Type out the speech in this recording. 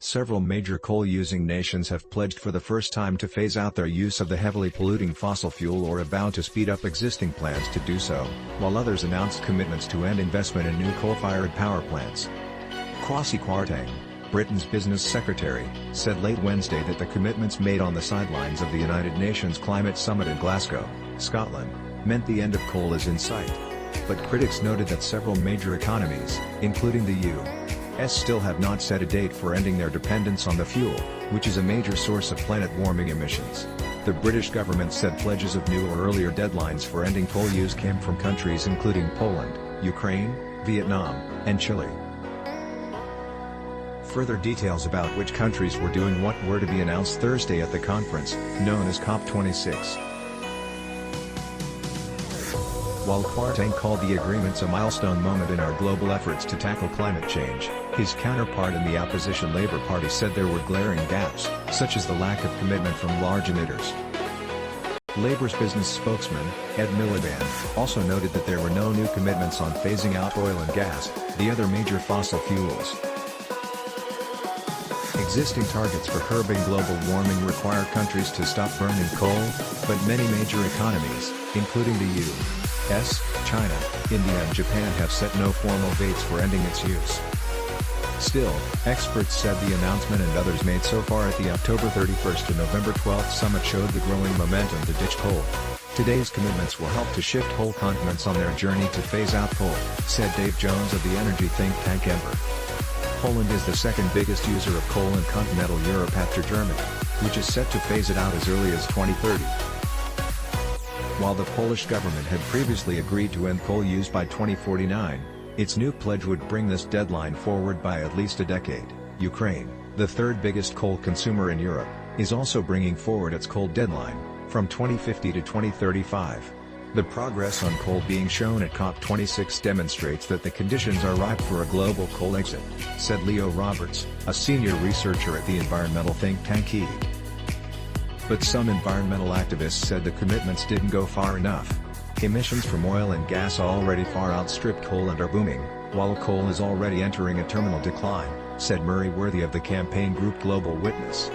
Several major coal-using nations have pledged for the first time to phase out their use of the heavily polluting fossil fuel or are about to speed up existing plans to do so, while others announced commitments to end investment in new coal-fired power plants. Kwasi Kwarteng, Britain's business secretary, said late Wednesday that the commitments made on the sidelines of the United Nations Climate Summit in Glasgow, Scotland, meant the end of coal is in sight. But critics noted that several major economies, including the U.S., still have not set a date for ending their dependence on the fuel, which is a major source of planet-warming emissions. The British government said pledges of new or earlier deadlines for ending coal use came from countries including Poland, Ukraine, Vietnam, and Chile. Further details about which countries were doing what were to be announced Thursday at the conference, known as COP26. While Kwarteng called the agreements a milestone moment in our global efforts to tackle climate change, his counterpart in the opposition Labour Party said there were glaring gaps, such as the lack of commitment from large emitters. Labour's business spokesman, Ed Miliband, also noted that there were no new commitments on phasing out oil and gas, the other major fossil fuels. Existing targets for curbing global warming require countries to stop burning coal, but many major economies, including the U.S., China, India and Japan have set no formal dates for ending its use. Still, experts said the announcement and others made so far at the October 31st to November 12th summit showed the growing momentum to ditch coal. Today's commitments will help to shift whole continents on their journey to phase out coal, said Dave Jones of the energy think tank Ember. Poland is the second biggest user of coal in continental Europe after Germany, which is set to phase it out as early as 2030. While the Polish government had previously agreed to end coal use by 2049, its new pledge would bring this deadline forward by at least a decade. Ukraine, the third biggest coal consumer in Europe, is also bringing forward its coal deadline, from 2050 to 2035. The progress on coal being shown at COP26 demonstrates that the conditions are ripe for a global coal exit, said Leo Roberts, a senior researcher at the environmental think tank EE. But some environmental activists said the commitments didn't go far enough. Emissions from oil and gas already far outstrip coal and are booming, while coal is already entering a terminal decline, said Murray Worthy of the campaign group Global Witness.